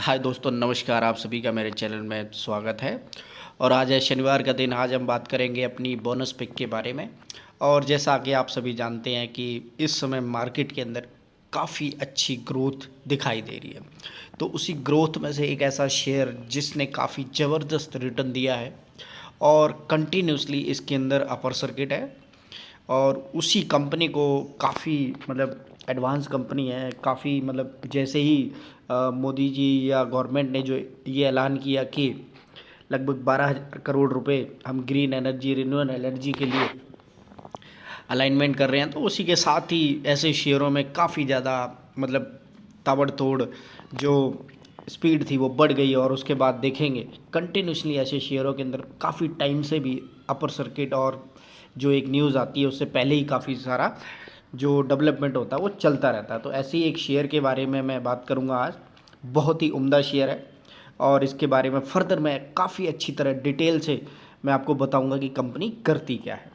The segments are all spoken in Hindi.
हाय दोस्तों, नमस्कार। आप सभी का मेरे चैनल में स्वागत है। और आज है शनिवार का दिन। आज हम बात करेंगे अपनी बोनस पिक के बारे में। और जैसा कि आप सभी जानते हैं कि इस समय मार्केट के अंदर काफ़ी अच्छी ग्रोथ दिखाई दे रही है। तो उसी ग्रोथ में से एक ऐसा शेयर जिसने काफ़ी ज़बरदस्त रिटर्न दिया है और कंटिन्यूसली इसके अंदर अपर सर्किट है। और उसी कंपनी को काफ़ी एडवांस कंपनी है। काफ़ी जैसे ही मोदी जी या गवर्नमेंट ने जो ये ऐलान किया कि लगभग 12,000 करोड़ रुपए हम ग्रीन एनर्जी, रिन्यूएबल एनर्जी के लिए अलाइनमेंट कर रहे हैं, तो उसी के साथ ही ऐसे शेयरों में काफ़ी ज़्यादा ताबड़तोड़ जो स्पीड थी वो बढ़ गई। और उसके बाद देखेंगे कंटिन्यूसली ऐसे शेयरों के अंदर काफ़ी टाइम से भी अपर सर्किट और जो एक न्यूज़ आती है उससे पहले ही काफ़ी सारा जो डेवलपमेंट होता है वो चलता रहता है। तो ऐसे ही एक शेयर के बारे में मैं बात करूंगा आज। बहुत ही उम्दा शेयर है और इसके बारे में फर्दर मैं काफ़ी अच्छी तरह डिटेल से मैं आपको बताऊंगा कि कंपनी करती क्या है।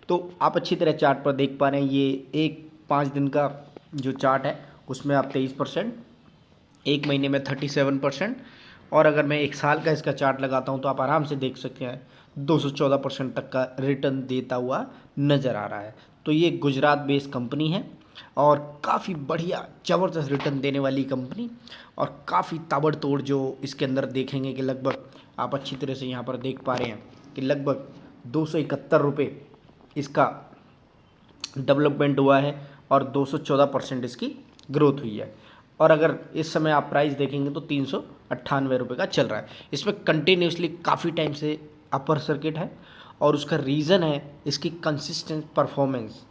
तो आप अच्छी तरह चार्ट पर देख पा रहे हैं, ये एक 5 दिन का जो चार्ट है उसमें आप 23%, एक महीने में 37%, और अगर मैं एक साल का इसका चार्ट लगाता हूं तो आप आराम से देख सकते हैं 214% तक का रिटर्न देता हुआ नज़र आ रहा है। तो ये गुजरात बेस्ड कंपनी है और काफ़ी बढ़िया ज़बरदस्त रिटर्न देने वाली कंपनी। और काफ़ी ताबड़तोड़ जो इसके अंदर देखेंगे कि लगभग आप अच्छी तरह से यहाँ पर देख पा रहे हैं कि लगभग 271 रुपये इसका डेवलपमेंट हुआ है और 214% इसकी ग्रोथ हुई है। और अगर इस समय आप प्राइस देखेंगे तो 398 रुपये का चल रहा है। इसमें कंटिन्यूसली काफ़ी टाइम से अपर सर्किट है और उसका रीज़न है इसकी कंसिस्टेंट परफॉर्मेंस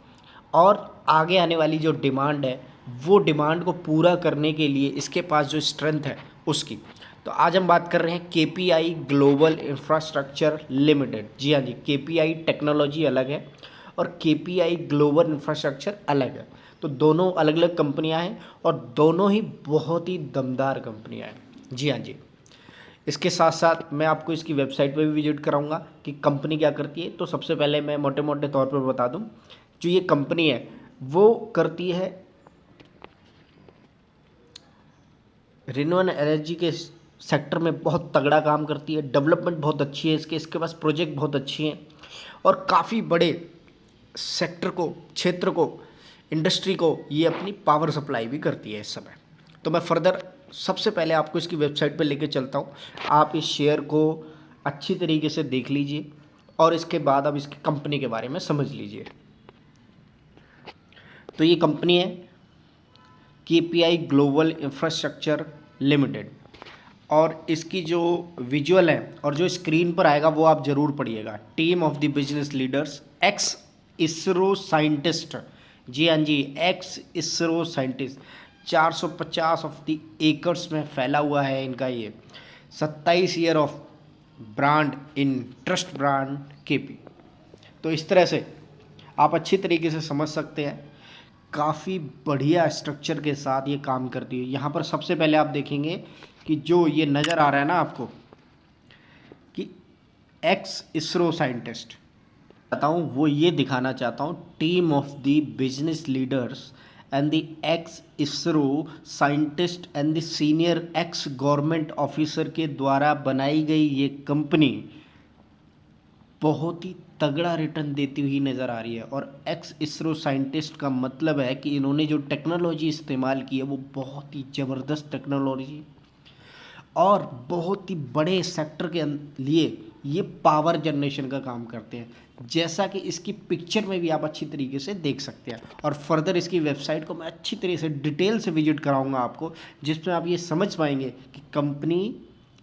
और आगे आने वाली जो डिमांड है वो डिमांड को पूरा करने के लिए इसके पास जो स्ट्रेंथ है उसकी। तो आज हम बात कर रहे हैं केपीआई ग्लोबल इंफ्रास्ट्रक्चर लिमिटेड। जी हाँ जी, केपीआई टेक्नोलॉजी अलग है और केपीआई ग्लोबल इंफ्रास्ट्रक्चर अलग है। तो दोनों अलग अलग कंपनियां हैं और दोनों ही बहुत ही दमदार कंपनियां हैं। जी हाँ जी। इसके साथ साथ मैं आपको इसकी वेबसाइट पे भी विजिट कराऊंगा कि कंपनी क्या करती है। तो सबसे पहले मैं मोटे मोटे तौर पर बता दूं, जो ये कंपनी है वो करती है रिन्यूएबल एनर्जी के सेक्टर में बहुत तगड़ा काम करती है। डेवलपमेंट बहुत अच्छी है इसके पास प्रोजेक्ट बहुत अच्छी हैं और काफ़ी बड़े सेक्टर को, क्षेत्र को, इंडस्ट्री को ये अपनी पावर सप्लाई भी करती है इस समय। तो मैं फर्दर सबसे पहले आपको इसकी वेबसाइट पे लेके चलता हूँ। आप इस शेयर को अच्छी तरीके से देख लीजिए और इसके बाद अब इसकी कंपनी के बारे में समझ लीजिए। तो ये कंपनी है केपीआई ग्लोबल इंफ्रास्ट्रक्चर लिमिटेड और इसकी जो विजुअल है और जो स्क्रीन पर आएगा वो आप ज़रूर पढ़िएगा। Team of the business leaders, ex ISRO scientist. जी हाँ जी, ex ISRO scientist. 450 of the acres में फैला हुआ है इनका ये। 27 year of brand in trust brand KP. तो इस तरह से आप अच्छी तरीके से समझ सकते हैं। काफ़ी बढ़िया स्ट्रक्चर के साथ ये काम करती है। यहाँ पर सबसे पहले आप देखेंगे कि जो ये नज़र आ रहा है ना आपको कि एक्स इसरो साइंटिस्ट चाहता हूँ, वो ये दिखाना चाहता हूँ team of the business leaders and the x ISRO scientist and the senior x government officer के द्वारा बनाई गई ये कंपनी बहुत ही तगड़ा रिटर्न देती हुई नज़र आ रही है। और एक्स इसरो साइंटिस्ट का मतलब है कि इन्होंने जो टेक्नोलॉजी इस्तेमाल की है वो बहुत ही ज़बरदस्त टेक्नोलॉजी और बहुत ही बड़े सेक्टर के लिए ये पावर जनरेशन का काम करते हैं, जैसा कि इसकी पिक्चर में भी आप अच्छी तरीके से देख सकते हैं। और फर्दर इसकी वेबसाइट को मैं अच्छी तरीके से डिटेल से विजिट कराऊंगा आपको, जिसमें आप ये समझ पाएंगे कि कंपनी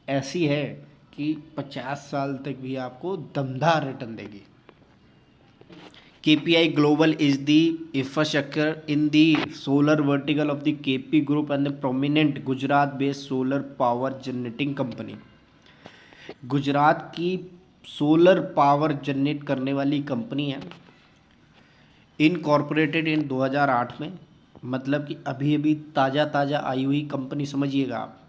ऐसी है कि 50 साल तक भी आपको दमदार रिटर्न देगी। KPI Global is the infrastructure in the solar vertical of the KP Group and the prominent Gujarat-based solar power generating company। Gujarat की सोलर पावर जनरेट करने वाली कंपनी है, इनकॉर्पोरेटेड इन 2008 में। मतलब कि अभी अभी ताज़ा ताज़ा आई हुई कंपनी समझिएगा आप।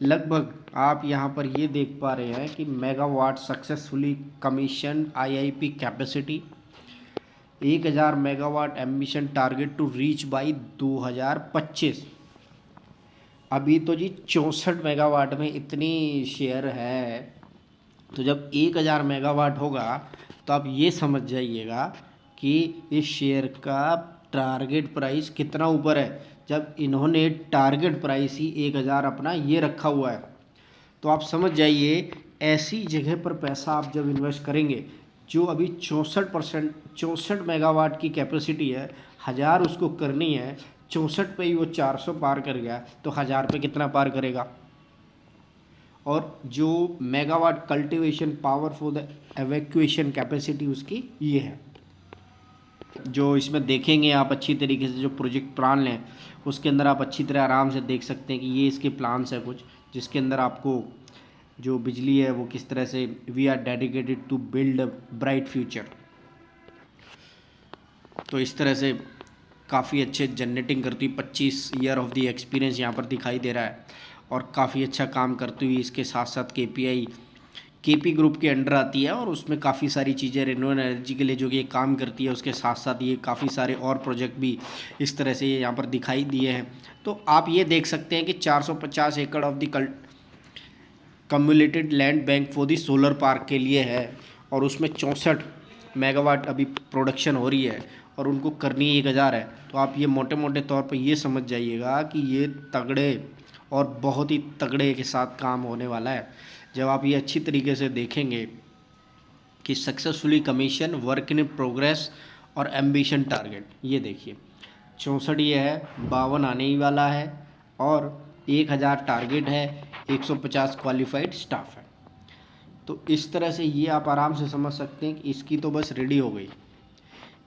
लगभग आप यहाँ पर ये देख पा रहे हैं कि megawatt successfully commission IIP capacity 1000 megawatt ambition target to reach by 2025। अभी तो जी 64 मेगावाट में इतनी शेयर है, तो जब 1000 मेगावाट होगा तो आप ये समझ जाइएगा कि इस शेयर का टारगेट प्राइस कितना ऊपर है, जब इन्होंने टारगेट प्राइस ही 1000 अपना ये रखा हुआ है। तो आप समझ जाइए ऐसी जगह पर पैसा आप जब इन्वेस्ट करेंगे, जो अभी 64 मेगावाट की कैपेसिटी है, 1000 उसको करनी है, 64 पे ही वो 400 पार कर गया, तो 1000 पे कितना पार करेगा। और जो megawatt cultivation power for the evacuation capacity उसकी ये है। जो इसमें देखेंगे आप अच्छी तरीके से, जो प्रोजेक्ट प्लान है उसके अंदर आप अच्छी तरह आराम से देख सकते हैं कि ये इसके प्लान्स है कुछ, जिसके अंदर आपको जो बिजली है वो किस तरह से we are dedicated to build a bright future. तो इस तरह से काफ़ी अच्छे जनरेटिंग करती हुई 25 ईयर ऑफ द एक्सपीरियंस यहाँ पर दिखाई दे रहा है, और काफ़ी अच्छा काम करती हुई इसके साथ साथ केपी ग्रुप के अंडर आती है, और उसमें काफ़ी सारी चीज़ें रिन्यूएबल एनर्जी के लिए जो कि ये काम करती है, उसके साथ साथ ये काफ़ी सारे और प्रोजेक्ट भी इस तरह से यहाँ पर दिखाई दिए हैं। तो आप ये देख सकते हैं कि 450 एकड़ of the cumulated land bank for the solar park के लिए है, और उसमें 64 मेगावाट अभी प्रोडक्शन हो रही है, और उनको करनी 1000 है। तो आप ये मोटे मोटे तौर पे ये समझ जाइएगा कि ये तगड़े और बहुत ही तगड़े के साथ काम होने वाला है। जब आप ये अच्छी तरीके से देखेंगे कि successfully commission, work in progress और एम्बिशन टारगेट, ये देखिए 64 ये है, 52 आने ही वाला है, और 1000 टारगेट है, 150 क्वालिफाइड स्टाफ है। तो इस तरह से ये आप आराम से समझ सकते हैं कि इसकी तो बस रेडी हो गई,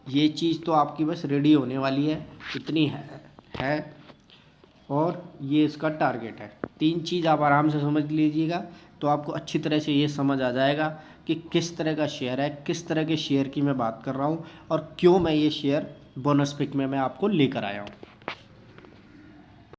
ये चीज़ तो आपकी बस रेडी होने वाली है, इतनी है और ये इसका टारगेट है। 3 चीज़ आप आराम से समझ लीजिएगा, तो आपको अच्छी तरह से ये समझ आ जाएगा कि किस तरह का शेयर है, किस तरह के शेयर की मैं बात कर रहा हूँ, और क्यों मैं ये शेयर बोनस पिक में मैं आपको लेकर आया हूँ।